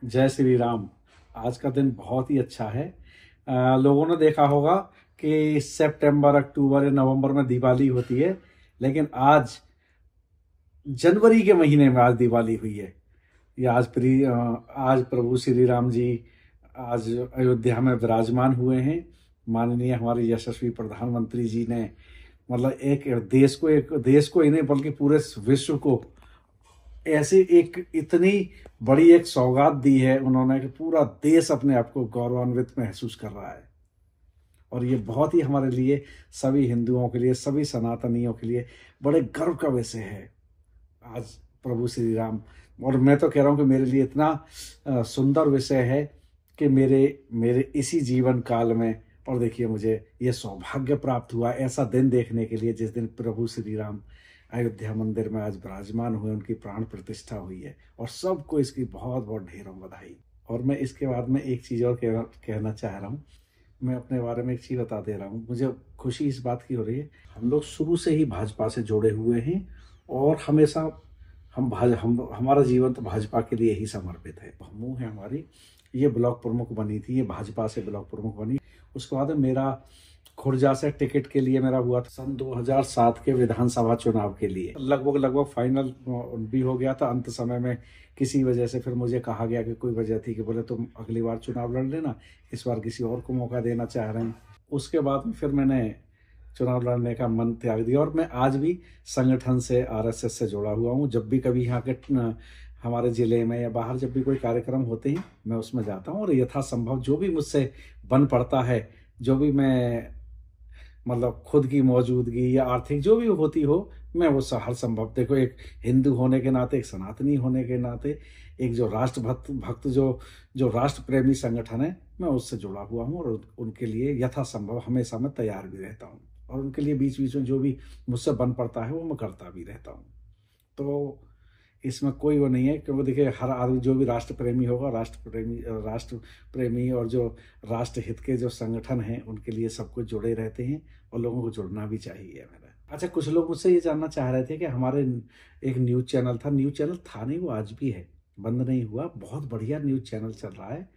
जय श्री राम। आज का दिन बहुत ही अच्छा है। लोगों ने देखा होगा कि सितंबर, अक्टूबर या नवंबर में दिवाली होती है, लेकिन आज जनवरी के महीने में आज दिवाली हुई है। ये आज प्रभु श्री राम जी आज अयोध्या में विराजमान हुए हैं। माननीय हमारे यशस्वी प्रधानमंत्री जी ने मतलब एक देश को ही नहीं बल्कि पूरे विश्व को ऐसी एक इतनी बड़ी एक सौगात दी है उन्होंने कि पूरा देश अपने आप को गौरवान्वित महसूस कर रहा है। और ये बहुत ही हमारे लिए, सभी हिंदुओं के लिए, सभी सनातनियों के लिए बड़े गर्व का विषय है आज प्रभु श्री राम। और मैं तो कह रहा हूँ कि मेरे लिए इतना सुंदर विषय है कि मेरे मेरे इसी जीवन काल में, और देखिए मुझे ये सौभाग्य प्राप्त हुआ ऐसा दिन देखने के लिए जिस दिन प्रभु श्री राम अयोध्या मंदिर में आज विराजमान हुए, उनकी प्राण प्रतिष्ठा हुई है। और सबको इसकी बहुत बहुत ढेरों बधाई। और मैं इसके बाद में एक चीज़ और कहना चाह रहा हूँ। मैं अपने बारे में एक चीज़ बता दे रहा हूँ। मुझे खुशी इस बात की हो रही है, हम लोग शुरू से ही भाजपा से जुड़े हुए हैं और हमेशा हमारा जीवन तो भाजपा के लिए ही समर्पित है। समूह है हमारी, ये ब्लॉक प्रमुख बनी थी, ये भाजपा से ब्लॉक प्रमुख बनी। उसके बाद मेरा खुर्जा से टिकट के लिए मेरा हुआ था सन 2007 के विधानसभा चुनाव के लिए। लगभग फाइनल भी हो गया था। अंत समय में किसी वजह से फिर मुझे कहा गया कि कोई वजह थी कि बोले तुम अगली बार चुनाव लड़ लेना, इस बार किसी और को मौका देना चाह रहे हैं। उसके बाद में फिर मैंने चुनाव लड़ने का मन त्याग दिया और मैं आज भी संगठन से, आरएसएस से जुड़ा हुआ हूँ। जब भी कभी यहाँ के हमारे ज़िले में या बाहर जब भी कोई कार्यक्रम होते हैं मैं उसमें जाता हूँ और यथासंभव जो भी मुझसे बन पड़ता है, जो भी मैं मतलब खुद की मौजूदगी या आर्थिक जो भी होती हो, मैं वो हर संभव, देखो एक हिंदू होने के नाते, एक सनातनी होने के नाते, एक जो राष्ट्र भक्त जो राष्ट्र प्रेमी संगठन है, मैं उससे जुड़ा हुआ हूँ और उनके लिए यथासंभव हमेशा मैं तैयार भी रहता हूँ और उनके लिए बीच बीच में जो भी मुझसे बन पड़ता है वो मैं करता भी रहता हूँ। तो इसमें कोई वो नहीं है, क्योंकि देखिए हर आदमी जो भी राष्ट्र प्रेमी होगा, राष्ट्र प्रेमी और जो राष्ट्र हित के जो संगठन हैं उनके लिए सब कुछ जुड़े रहते हैं और लोगों को जुड़ना भी चाहिए मेरा। अच्छा, कुछ लोग मुझसे ये जानना चाह रहे थे कि हमारे एक न्यूज़ चैनल था नहीं, वो आज भी है, बंद नहीं हुआ। बहुत बढ़िया न्यूज़ चैनल चल रहा है,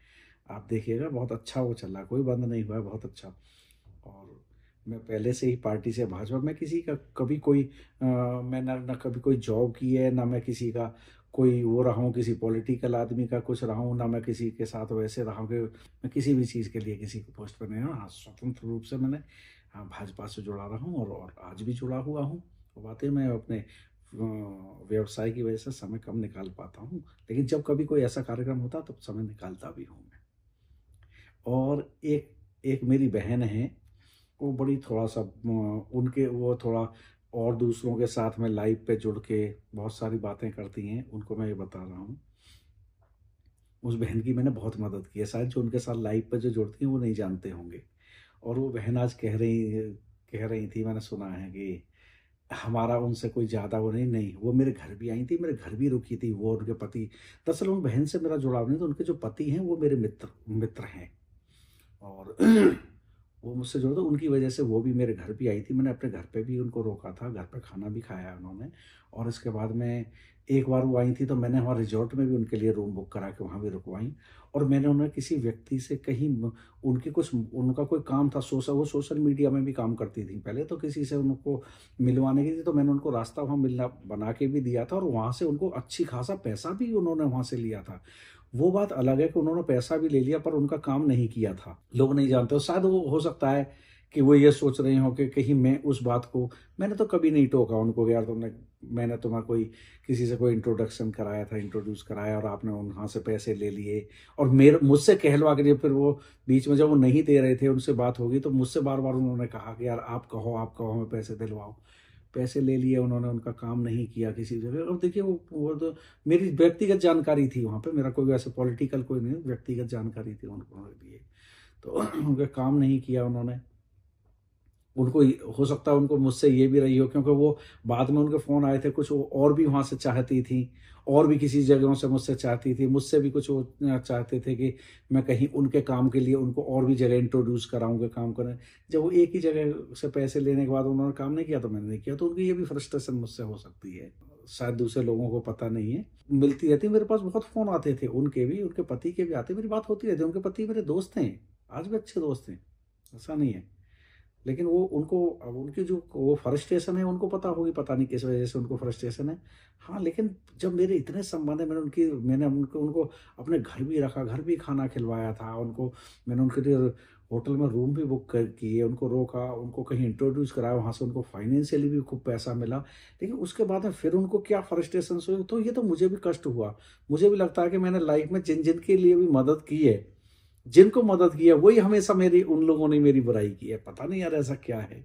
आप देखिएगा, बहुत अच्छा वो चल रहा है, कोई बंद नहीं हुआ है, बहुत अच्छा। और मैं पहले से ही पार्टी से, भाजपा में किसी का कभी कोई मैं ना कभी कोई जॉब की है, ना मैं किसी का कोई वो रहा हूँ, किसी पॉलिटिकल आदमी का कुछ रहा हूँ, ना मैं किसी के साथ वैसे रहा हूँ कि मैं किसी भी चीज़ के लिए किसी को पोस्ट पर नहीं हूँ। हाँ, स्वतंत्र रूप से मैंने भाजपा से जुड़ा रहा हूँ और आज भी जुड़ा हुआ हूँ। वो बातें मैं अपने व्यवसाय की वजह से समय कम निकाल पाता हूँ, लेकिन जब कभी कोई ऐसा कार्यक्रम होता तब समय निकालता भी हूँ मैं। और एक एक मेरी बहन है, वो बड़ी थोड़ा सा उनके वो थोड़ा और दूसरों के साथ में लाइव पे जुड़ के बहुत सारी बातें करती हैं, उनको मैं ये बता रहा हूँ। उस बहन की मैंने बहुत मदद की है, शायद जो उनके साथ लाइव पे जो जुड़ती हैं वो नहीं जानते होंगे। और वो बहन आज कह रही थी, मैंने सुना है कि हमारा उनसे कोई ज़्यादा वो नहीं, वो मेरे घर भी आई थी, मेरे घर भी रुकी थी, वो उनके पति। दरअसल उन बहन से मेरा जुड़ाव नहीं, तो उनके जो पति हैं वो मेरे मित्र हैं। और वो मुझसे जुड़े, तो उनकी वजह से वो भी मेरे घर भी आई थी। मैंने अपने घर पे भी उनको रोका था, घर पे खाना भी खाया उन्होंने। और इसके बाद में एक बार वो आई थी तो मैंने वहाँ रिजॉर्ट में भी उनके लिए रूम बुक करा के वहाँ भी रुकवाई। और मैंने उन्हें किसी व्यक्ति से कहीं उनका कोई काम था, वो सोशल मीडिया में भी काम करती थी पहले, तो किसी से उनको मिलवाने की थी, तो मैंने उनको रास्ता वहाँ मिलना बना के भी दिया था और वहाँ से उनको अच्छी खासा पैसा भी उन्होंने वहाँ से लिया था। वो बात अलग है कि उन्होंने पैसा भी ले लिया पर उनका काम नहीं किया था, लोग नहीं जानते। शायद वो हो सकता है कि वो ये सोच रहे हो कि कहीं मैं उस बात को, मैंने तो कभी नहीं टोका उनको यार मैंने तुम्हें कोई किसी से कोई इंट्रोड्यूस कराया और आपने वहाँ से पैसे ले लिए और मुझसे कहलवा के लिए, फिर वो बीच में जब वो नहीं दे रहे थे, उनसे बात होगी तो मुझसे बार बार उन्होंने कहा कि यार आप कहो हमें पैसे दिलवाओ। पैसे ले लिए उन्होंने, उनका काम नहीं किया किसी जगह। और देखिए वो तो मेरी व्यक्तिगत जानकारी थी, वहाँ पे मेरा कोई वैसे पॉलिटिकल कोई नहीं, व्यक्तिगत जानकारी थी उनको लिए। तो उनका काम नहीं किया उन्होंने। उनको हो सकता है उनको मुझसे ये भी रही हो, क्योंकि वो बाद में उनके फ़ोन आए थे, कुछ वो और भी वहाँ से चाहती थी, और भी किसी जगहों से मुझसे चाहती थी, मुझसे भी कुछ वो चाहते थे कि मैं कहीं उनके काम के लिए उनको और भी जगह इंट्रोड्यूस कराऊँ कि काम करें। जब वो एक ही जगह से पैसे लेने के बाद उन्होंने काम नहीं किया तो मैंने नहीं किया, तो उनकी ये भी फ्रस्ट्रेशन मुझसे हो सकती है। शायद दूसरे लोगों को पता नहीं है। मिलती रहती, मेरे पास बहुत फ़ोन आते थे, उनके भी, उनके पति के भी आते, मेरी बात होती रहती। उनके पति मेरे दोस्त हैं, आज भी अच्छे दोस्त हैं, ऐसा नहीं है। लेकिन वो उनको, अब उनकी जो वो फ्रस्ट्रेशन है उनको पता होगी, पता नहीं किस वजह से उनको फ्रस्ट्रेशन है। हाँ, लेकिन जब मेरे इतने संबंध है, मैंने उनको उनको अपने घर भी रखा, घर भी खाना खिलवाया था उनको, मैंने उनके लिए होटल में रूम भी बुक कर किए, उनको रोका, उनको कहीं इंट्रोड्यूस कराया, वहाँ से उनको फाइनेंशियली भी खूब पैसा मिला। लेकिन उसके बाद में फिर उनको क्या फ्रस्ट्रेशन हुई, तो ये तो मुझे भी कष्ट हुआ। मुझे भी लगता है कि मैंने लाइफ में जिन जिन के लिए भी मदद की है, जिनको मदद किया, वही हमेशा मेरी, उन लोगों ने मेरी बुराई की है। पता नहीं यार ऐसा क्या है,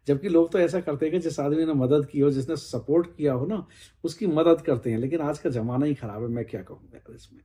जबकि लोग तो ऐसा करते हैं कि जिस आदमी ने मदद की हो, जिसने सपोर्ट किया हो ना, उसकी मदद करते हैं। लेकिन आज का जमाना ही खराब है, मैं क्या कहूँ यार इसमें।